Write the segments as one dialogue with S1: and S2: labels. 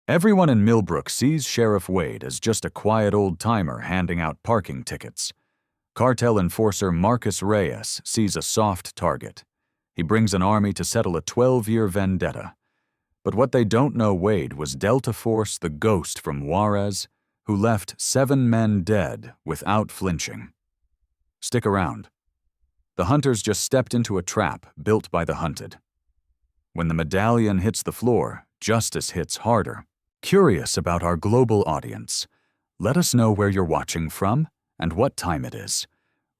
S1: Everyone in Millbrook sees Sheriff Wade as just a quiet old-timer handing out parking tickets. Cartel enforcer Marcus Reyes sees a soft target. He brings an army to settle a 12-year vendetta. But what they don't know Wade was Delta Force the ghost from Juarez, who left 7 men dead without flinching. Stick around. The hunters just stepped into a trap built by the hunted. When the medallion hits the floor, justice hits harder. Curious about our global audience? Let us know where you're watching from and what time it is.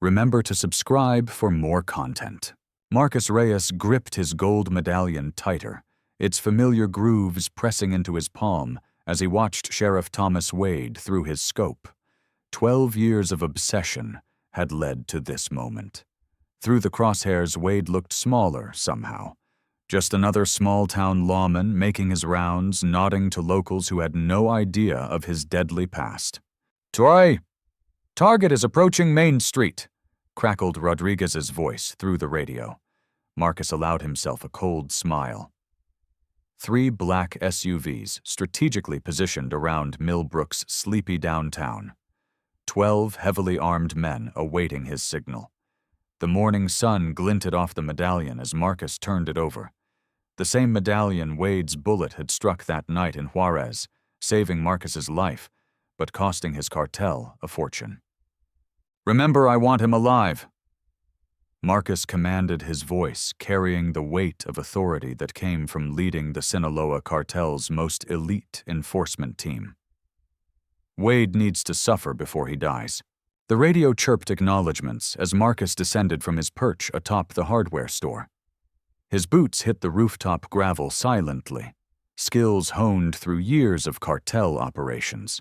S1: Remember to subscribe for more content. Marcus Reyes gripped his gold medallion tighter, its familiar grooves pressing into his palm as he watched Sheriff Thomas Wade through his scope. 12 years of obsession had led to this moment. Through the crosshairs, Wade looked smaller somehow. Just another small-town lawman making his rounds, nodding to locals who had no idea of his deadly past. "Troy! Target is approaching Main Street," crackled Rodriguez's voice through the radio. Marcus allowed himself a cold smile. 3 black SUVs strategically positioned around Millbrook's sleepy downtown. 12 heavily armed men awaiting his signal. The morning sun glinted off the medallion as Marcus turned it over. The same medallion Wade's bullet had struck that night in Juarez, saving Marcus's life, but costing his cartel a fortune. "Remember, I want him alive." Marcus commanded, his voice carrying the weight of authority that came from leading the Sinaloa cartel's most elite enforcement team. "Wade needs to suffer before he dies." The radio chirped acknowledgments as Marcus descended from his perch atop the hardware store. His boots hit the rooftop gravel silently, skills honed through years of cartel operations.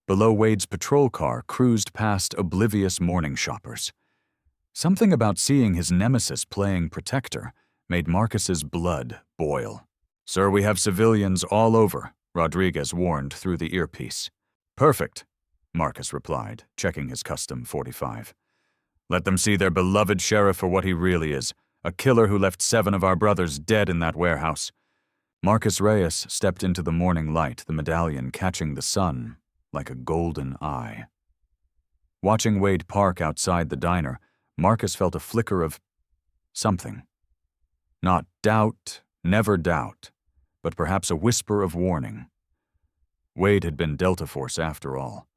S1: Below, Wade's patrol car cruised past oblivious morning shoppers. Something about seeing his nemesis playing protector made Marcus's blood boil. "Sir, we have civilians all over," Rodriguez warned through the earpiece. "Perfect," Marcus replied, checking his custom .45. "Let them see their beloved sheriff for what he really is, a killer who left 7 of our brothers dead in that warehouse." Marcus Reyes stepped into the morning light, the medallion catching the sun like a golden eye. Watching Wade park outside the diner, Marcus felt a flicker of something. Not doubt, never doubt, but perhaps a whisper of warning. Wade had been Delta Force after all.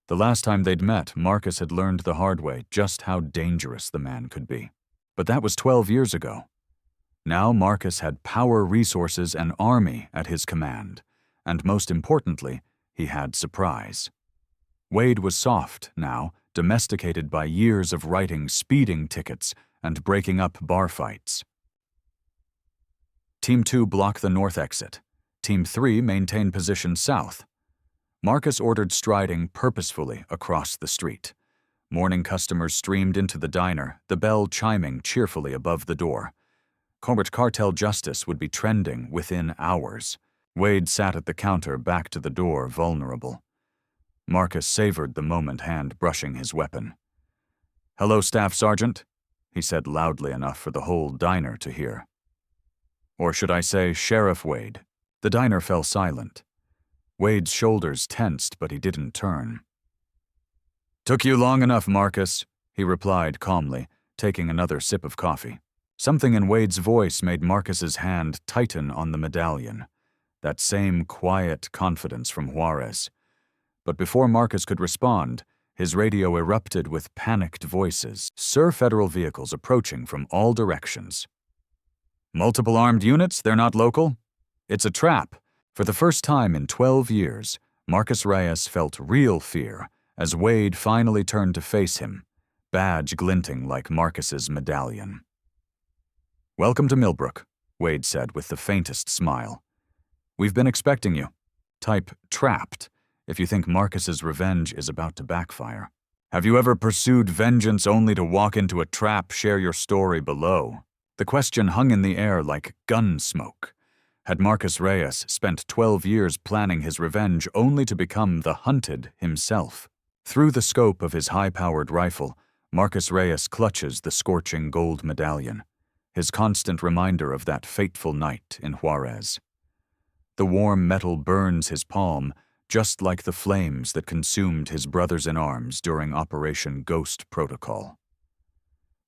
S1: The last time they'd met, Marcus had learned the hard way just how dangerous the man could be. But that was 12 years ago. Now Marcus had power, resources, and army at his command, and most importantly, he had surprise. Wade was soft now, domesticated by years of writing speeding tickets and breaking up bar fights. Team 2 blocked the north exit. Team 3 maintained position south. Marcus ordered striding purposefully across the street. Morning customers streamed into the diner, the bell chiming cheerfully above the door. Cartel justice would be trending within hours. Wade sat at the counter, back to the door, vulnerable. Marcus savored the moment, hand brushing his weapon. "Hello, Staff Sergeant," he said loudly enough for the whole diner to hear. Or should I say, Sheriff Wade? The diner fell silent. Wade's shoulders tensed, but he didn't turn. "Took you long enough, Marcus," he replied calmly, taking another sip of coffee. Something in Wade's voice made Marcus's hand tighten on the medallion. That same quiet confidence from Juarez. But before Marcus could respond, his radio erupted with panicked voices. "Sir, federal vehicles approaching from all directions." "Multiple armed units? They're not local?" "It's a trap." For the first time in 12 years, Marcus Reyes felt real fear as Wade finally turned to face him, badge glinting like Marcus's medallion. "Welcome to Millbrook," Wade said with the faintest smile. "We've been expecting you. Type trapped if you think Marcus's revenge is about to backfire. Have you ever pursued vengeance only to walk into a trap? Share your story below." The question hung in the air like gun smoke. Had Marcus Reyes spent 12 years planning his revenge only to become the hunted himself? Through the scope of his high-powered rifle, Marcus Reyes clutches the scorching gold medallion, his constant reminder of that fateful night in Juarez. The warm metal burns his palm, just like the flames that consumed his brothers-in-arms during Operation Ghost Protocol.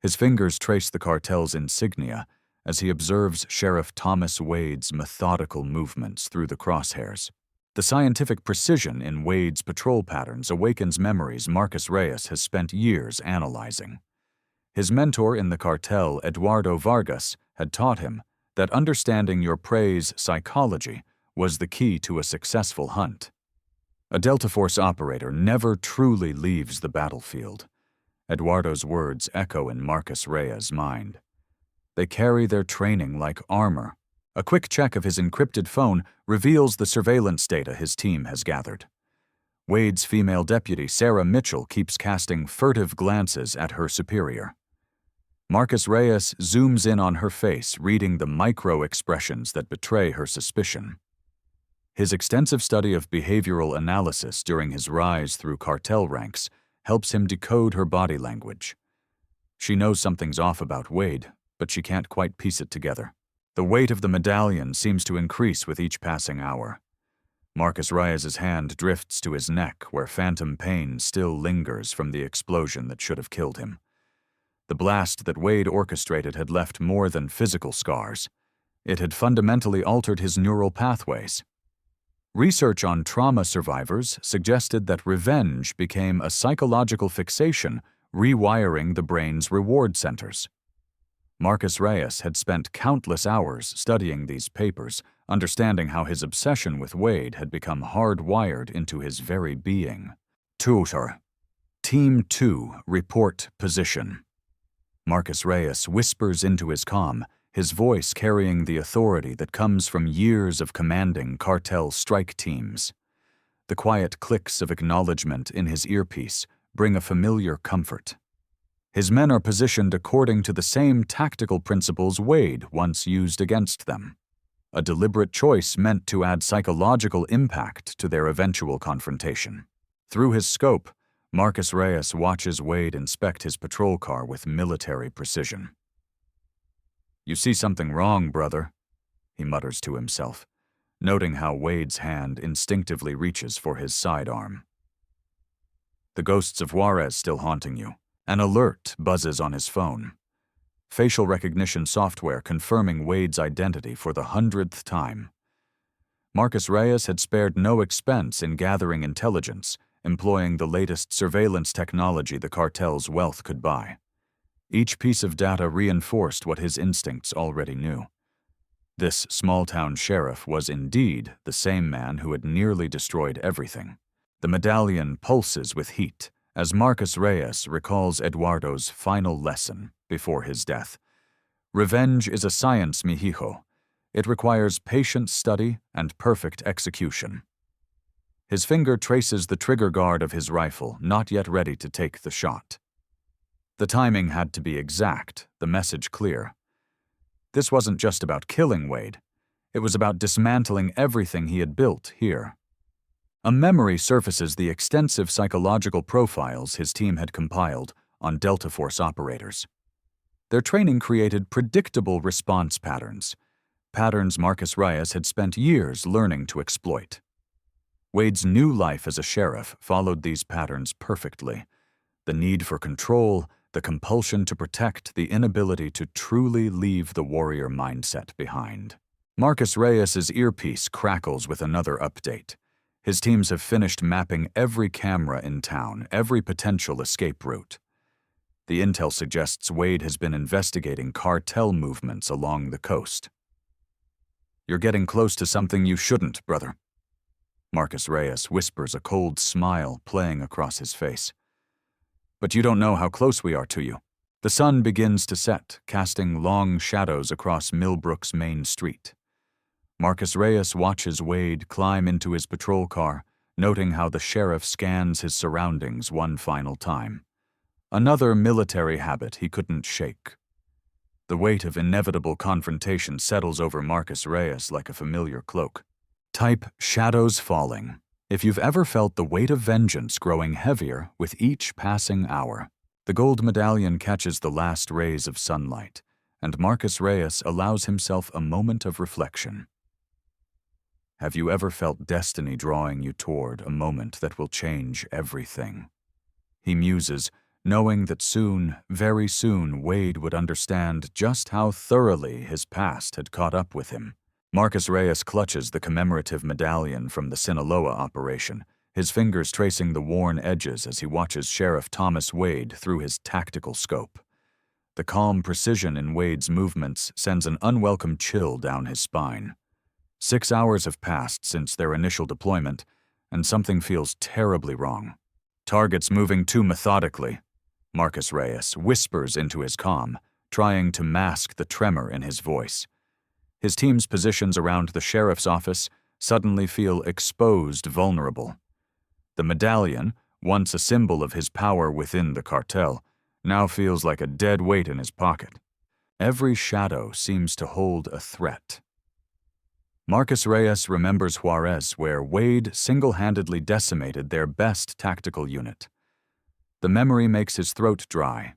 S1: His fingers trace the cartel's insignia as he observes Sheriff Thomas Wade's methodical movements through the crosshairs. The scientific precision in Wade's patrol patterns awakens memories Marcus Reyes has spent years analyzing. His mentor in the cartel, Eduardo Vargas, had taught him that understanding your prey's psychology was the key to a successful hunt. A Delta Force operator never truly leaves the battlefield. Eduardo's words echo in Marcus Reyes' mind. They carry their training like armor. A quick check of his encrypted phone reveals the surveillance data his team has gathered. Wade's female deputy, Sarah Mitchell, keeps casting furtive glances at her superior. Marcus Reyes zooms in on her face, reading the micro-expressions that betray her suspicion. His extensive study of behavioral analysis during his rise through cartel ranks helps him decode her body language. She knows something's off about Wade, but she can't quite piece it together. The weight of the medallion seems to increase with each passing hour. Marcus Reyes' hand drifts to his neck, where phantom pain still lingers from the explosion that should have killed him. The blast that Wade orchestrated had left more than physical scars. It had fundamentally altered his neural pathways. Research on trauma survivors suggested that revenge became a psychological fixation, rewiring the brain's reward centers. Marcus Reyes had spent countless hours studying these papers, understanding how his obsession with Wade had become hardwired into his very being. Tutor. Team 2, report position. Marcus Reyes whispers into his comm, his voice carrying the authority that comes from years of commanding cartel strike teams. The quiet clicks of acknowledgement in his earpiece bring a familiar comfort. His men are positioned according to the same tactical principles Wade once used against them. A deliberate choice meant to add psychological impact to their eventual confrontation. Through his scope, Marcus Reyes watches Wade inspect his patrol car with military precision. "You see something wrong, brother," he mutters to himself, noting how Wade's hand instinctively reaches for his sidearm. The ghosts of Juarez still haunting you. An alert buzzes on his phone. Facial recognition software confirming Wade's identity for the 100th time. Marcus Reyes had spared no expense in gathering intelligence, employing the latest surveillance technology the cartel's wealth could buy. Each piece of data reinforced what his instincts already knew. This small-town sheriff was indeed the same man who had nearly destroyed everything. The medallion pulses with heat as Marcus Reyes recalls Eduardo's final lesson before his death. Revenge is a science, mijijo. It requires patient study and perfect execution. His finger traces the trigger guard of his rifle, not yet ready to take the shot. The timing had to be exact, the message clear. This wasn't just about killing Wade. It was about dismantling everything he had built here. A memory surfaces the extensive psychological profiles his team had compiled on Delta Force operators. Their training created predictable response patterns, patterns Marcus Reyes had spent years learning to exploit. Wade's new life as a sheriff followed these patterns perfectly. The need for control, the compulsion to protect, the inability to truly leave the warrior mindset behind. Marcus Reyes' earpiece crackles with another update. His teams have finished mapping every camera in town, every potential escape route. The intel suggests Wade has been investigating cartel movements along the coast. "You're getting close to something you shouldn't, brother." Marcus Reyes whispers, a cold smile playing across his face. "But you don't know how close we are to you." The sun begins to set, casting long shadows across Millbrook's main street. Marcus Reyes watches Wade climb into his patrol car, noting how the sheriff scans his surroundings one final time. Another military habit he couldn't shake. The weight of inevitable confrontation settles over Marcus Reyes like a familiar cloak. Type shadows falling. If you've ever felt the weight of vengeance growing heavier with each passing hour. The gold medallion catches the last rays of sunlight, and Marcus Reyes allows himself a moment of reflection. Have you ever felt destiny drawing you toward a moment that will change everything? He muses, knowing that soon, very soon, Wade would understand just how thoroughly his past had caught up with him. Marcus Reyes clutches the commemorative medallion from the Sinaloa operation, his fingers tracing the worn edges as he watches Sheriff Thomas Wade through his tactical scope. The calm precision in Wade's movements sends an unwelcome chill down his spine. 6 hours have passed since their initial deployment, and something feels terribly wrong. Targets moving too methodically, Marcus Reyes whispers into his comm, trying to mask the tremor in his voice. His team's positions around the sheriff's office suddenly feel exposed vulnerable. The medallion, once a symbol of his power within the cartel, now feels like a dead weight in his pocket. Every shadow seems to hold a threat. Marcus Reyes remembers Juarez, where Wade single-handedly decimated their best tactical unit. The memory makes his throat dry.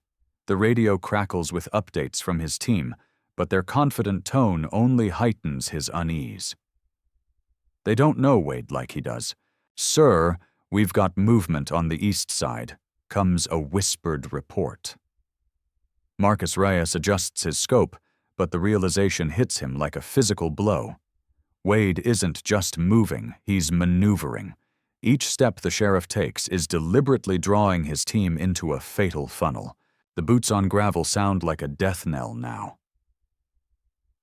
S1: The radio crackles with updates from his team, but their confident tone only heightens his unease. They don't know Wade like he does. "Sir, we've got movement on the east side," comes a whispered report. Marcus Reyes adjusts his scope, but the realization hits him like a physical blow. Wade isn't just moving, he's maneuvering. Each step the sheriff takes is deliberately drawing his team into a fatal funnel. The boots on gravel sound like a death knell now.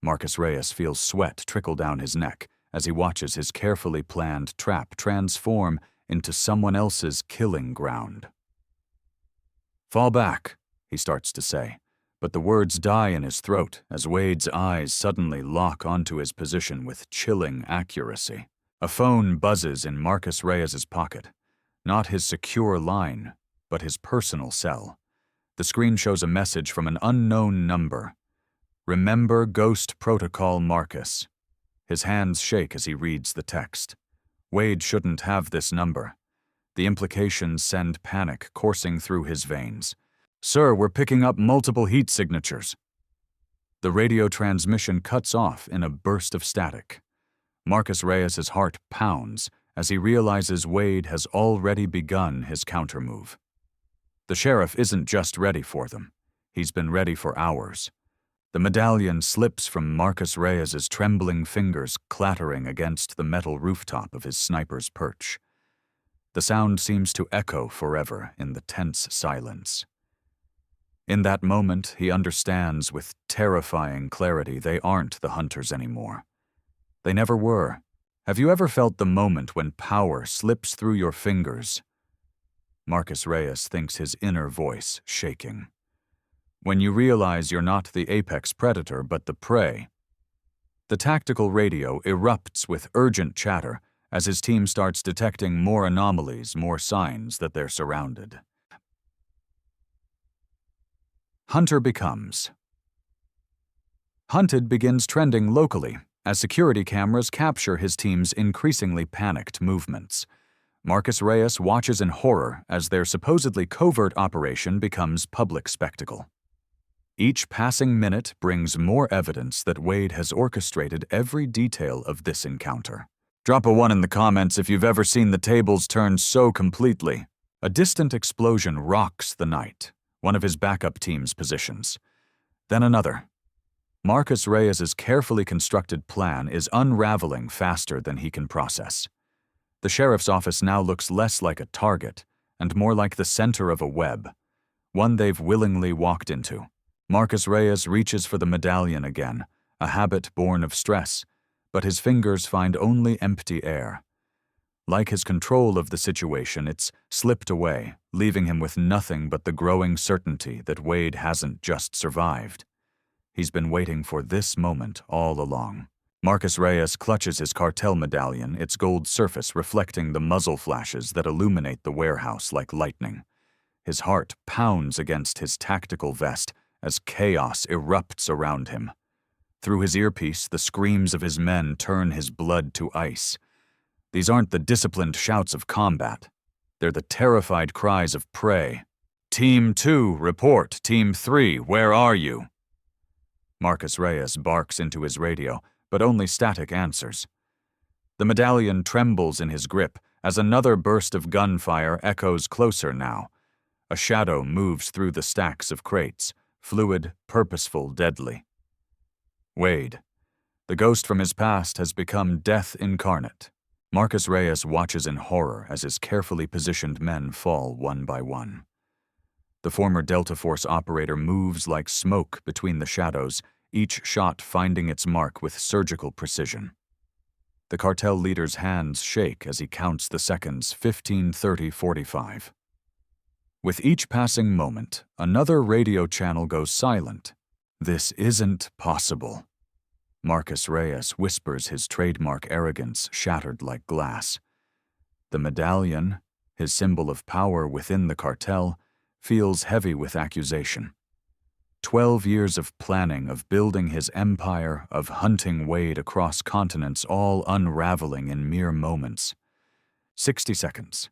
S1: Marcus Reyes feels sweat trickle down his neck as he watches his carefully planned trap transform into someone else's killing ground. "Fall back," he starts to say, but the words die in his throat as Wade's eyes suddenly lock onto his position with chilling accuracy. A phone buzzes in Marcus Reyes's pocket. Not his secure line, but his personal cell. The screen shows a message from an unknown number. "Remember Ghost Protocol Marcus." His hands shake as he reads the text. Wade shouldn't have this number. The implications send panic coursing through his veins. "Sir, we're picking up multiple heat signatures." The radio transmission cuts off in a burst of static. Marcus Reyes's heart pounds as he realizes Wade has already begun his countermove. The sheriff isn't just ready for them. He's been ready for hours. The medallion slips from Marcus Reyes's trembling fingers, clattering against the metal rooftop of his sniper's perch. The sound seems to echo forever in the tense silence. In that moment, he understands with terrifying clarity they aren't the hunters anymore. They never were. Have you ever felt the moment when power slips through your fingers? Marcus Reyes thinks his inner voice shaking. When you realize you're not the apex predator but the prey. The tactical radio erupts with urgent chatter as his team starts detecting more anomalies, more signs that they're surrounded. Hunter becomes. Hunted begins trending locally as security cameras capture his team's increasingly panicked movements. Marcus Reyes watches in horror as their supposedly covert operation becomes public spectacle. Each passing minute brings more evidence that Wade has orchestrated every detail of this encounter. Drop a 1 in the comments if you've ever seen the tables turn so completely. A distant explosion rocks the night, one of his backup team's positions. Then another. Marcus Reyes's carefully constructed plan is unraveling faster than he can process. The sheriff's office now looks less like a target and more like the center of a web, one they've willingly walked into. Marcus Reyes reaches for the medallion again, a habit born of stress, but his fingers find only empty air. Like his control of the situation, it's slipped away, leaving him with nothing but the growing certainty that Wade hasn't just survived. He's been waiting for this moment all along. Marcus Reyes clutches his cartel medallion, its gold surface reflecting the muzzle flashes that illuminate the warehouse like lightning. His heart pounds against his tactical vest as chaos erupts around him. Through his earpiece, the screams of his men turn his blood to ice. These aren't the disciplined shouts of combat. They're the terrified cries of prey. "Team 2, report. Team 3, where are you?" Marcus Reyes barks into his radio, but only static answers. The medallion trembles in his grip as another burst of gunfire echoes closer now. A shadow moves through the stacks of crates, fluid, purposeful, deadly. Wade. The ghost from his past has become death incarnate. Marcus Reyes watches in horror as his carefully positioned men fall one by one. The former Delta Force operator moves like smoke between the shadows, each shot finding its mark with surgical precision. The cartel leader's hands shake as he counts the seconds, 15, 30, 45. With each passing moment, another radio channel goes silent. This isn't possible. Marcus Reyes whispers, his trademark arrogance shattered like glass. The medallion, his symbol of power within the cartel, feels heavy with accusation. 12 years of planning, of building his empire, of hunting Wade across continents, all unraveling in mere moments. 60 seconds.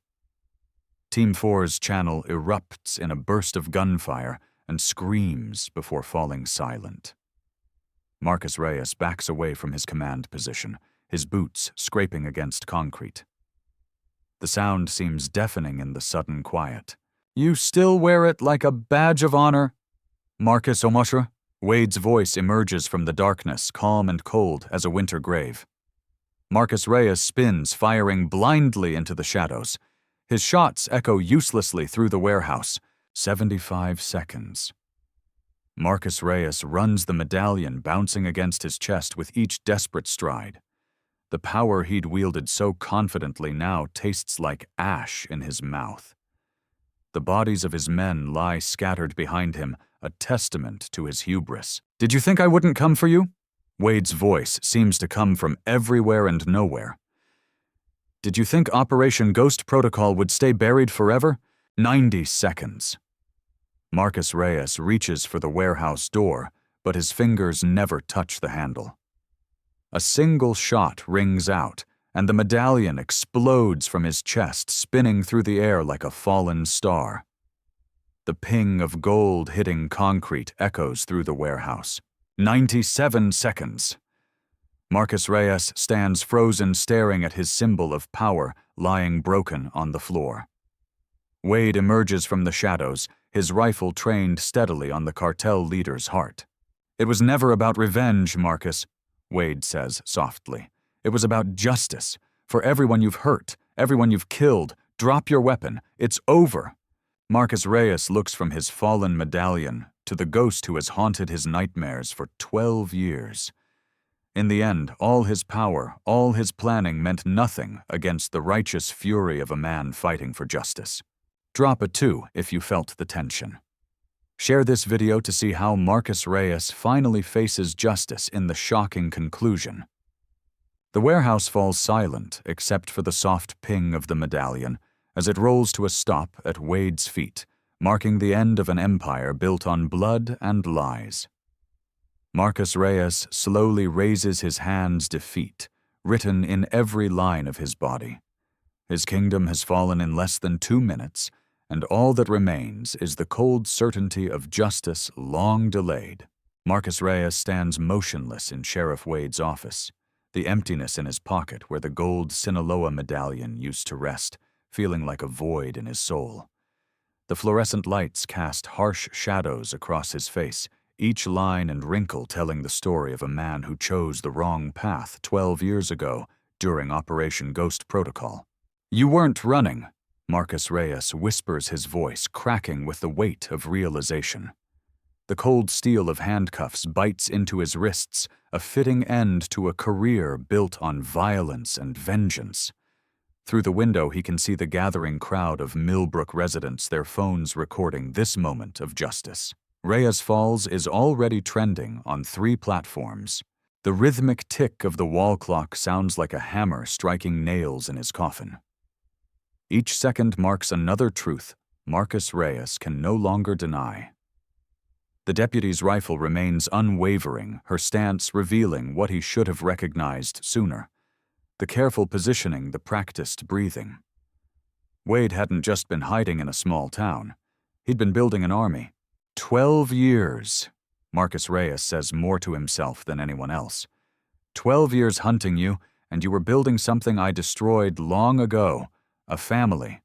S1: Team 4's channel erupts in a burst of gunfire and screams before falling silent. Marcus Reyes backs away from his command position, his boots scraping against concrete. The sound seems deafening in the sudden quiet. "You still wear it like a badge of honor?" "Marcus Omoshra?" Wade's voice emerges from the darkness, calm and cold as a winter grave. Marcus Reyes spins, firing blindly into the shadows. His shots echo uselessly through the warehouse. 75 seconds. Marcus Reyes runs the medallion, bouncing against his chest with each desperate stride. The power he'd wielded so confidently now tastes like ash in his mouth. The bodies of his men lie scattered behind him, a testament to his hubris. "Did you think I wouldn't come for you?" Wade's voice seems to come from everywhere and nowhere. "Did you think Operation Ghost Protocol would stay buried forever?" 90 seconds. Marcus Reyes reaches for the warehouse door, but his fingers never touch the handle. A single shot rings out, and the medallion explodes from his chest, spinning through the air like a fallen star. The ping of gold hitting concrete echoes through the warehouse. 97 seconds. Marcus Reyes stands frozen, staring at his symbol of power lying broken on the floor. Wade emerges from the shadows, his rifle trained steadily on the cartel leader's heart. "It was never about revenge, Marcus," Wade says softly. "It was about justice. For everyone you've hurt, everyone you've killed, drop your weapon. It's over." Marcus Reyes looks from his fallen medallion to the ghost who has haunted his nightmares for 12 years. In the end, all his power, all his planning meant nothing against the righteous fury of a man fighting for justice. Drop a 2 if you felt the tension. Share this video to see how Marcus Reyes finally faces justice in the shocking conclusion. The warehouse falls silent except for the soft ping of the medallion as it rolls to a stop at Wade's feet, marking the end of an empire built on blood and lies. Marcus Reyes slowly raises his hand's defeat, written in every line of his body. His kingdom has fallen in less than 2 minutes, and all that remains is the cold certainty of justice long delayed. Marcus Reyes stands motionless in Sheriff Wade's office, the emptiness in his pocket where the gold Sinaloa medallion used to rest, feeling like a void in his soul. The fluorescent lights cast harsh shadows across his face, each line and wrinkle telling the story of a man who chose the wrong path 12 years ago during Operation Ghost Protocol. "You weren't running," Marcus Reyes whispers, his voice cracking with the weight of realization. The cold steel of handcuffs bites into his wrists, a fitting end to a career built on violence and vengeance. Through the window, he can see the gathering crowd of Millbrook residents, their phones recording this moment of justice. Reyes Falls is already trending on 3 platforms. The rhythmic tick of the wall clock sounds like a hammer striking nails in his coffin. Each second marks another truth Marcus Reyes can no longer deny. The deputy's rifle remains unwavering, her stance revealing what he should have recognized sooner: the careful positioning, the practiced breathing. Wade hadn't just been hiding in a small town. He'd been building an army. 12 years. Marcus Reyes says more to himself than anyone else. 12 years hunting you, and you were building something I destroyed long ago, a family."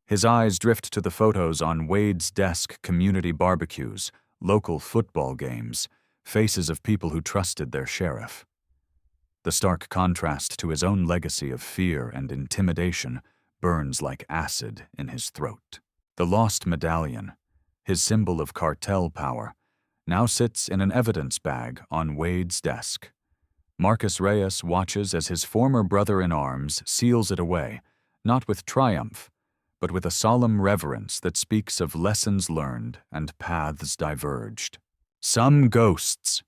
S1: His eyes drift to the photos on Wade's desk: community barbecues, local football games, faces of people who trusted their sheriff. The stark contrast to his own legacy of fear and intimidation burns like acid in his throat. The lost medallion, his symbol of cartel power, now sits in an evidence bag on Wade's desk. Marcus Reyes watches as his former brother-in-arms seals it away, not with triumph, but with a solemn reverence that speaks of lessons learned and paths diverged. "Some ghosts,"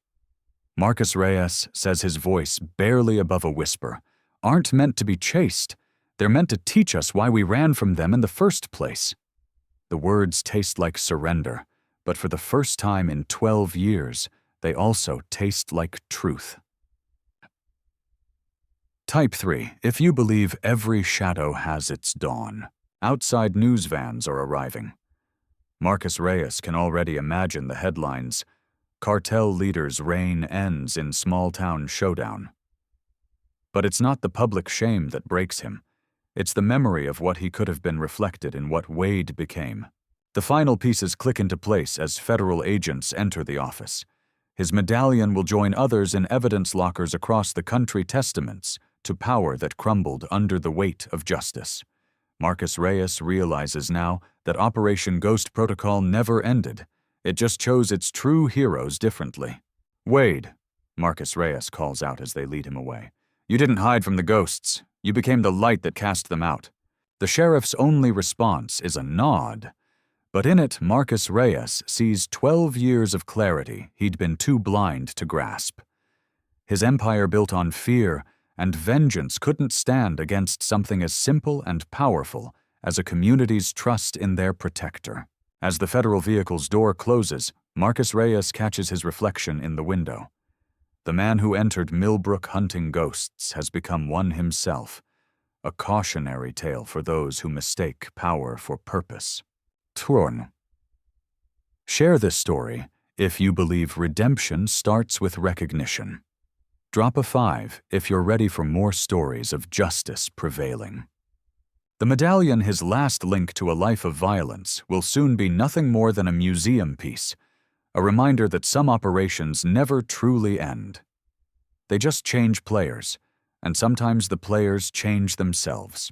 S1: Marcus Reyes says, his voice barely above a whisper, "aren't meant to be chased. They're meant to teach us why we ran from them in the first place." The words taste like surrender, but for the first time in 12 years, they also taste like truth. Type 3. If you believe every shadow has its dawn. Outside news vans are arriving. Marcus Reyes can already imagine the headlines: "Cartel leaders' reign ends in small-town showdown." But it's not the public shame that breaks him. It's the memory of what he could have been reflected in what Wade became. The final pieces click into place as federal agents enter the office. His medallion will join others in evidence lockers across the country, testaments to power that crumbled under the weight of justice. Marcus Reyes realizes now that Operation Ghost Protocol never ended. It just chose its true heroes differently. "Wade," Marcus Reyes calls out as they lead him away, "you didn't hide from the ghosts. You became the light that cast them out." The sheriff's only response is a nod, but in it Marcus Reyes sees 12 years of clarity he'd been too blind to grasp. His empire built on fear and vengeance couldn't stand against something as simple and powerful as a community's trust in their protector. As the federal vehicle's door closes, Marcus Reyes catches his reflection in the window. The man who entered Millbrook hunting ghosts has become one himself, a cautionary tale for those who mistake power for purpose. Turn. Share this story if you believe redemption starts with recognition. Drop a 5 if you're ready for more stories of justice prevailing. The medallion, his last link to a life of violence, will soon be nothing more than a museum piece, a reminder that some operations never truly end. They just change players, and sometimes the players change themselves.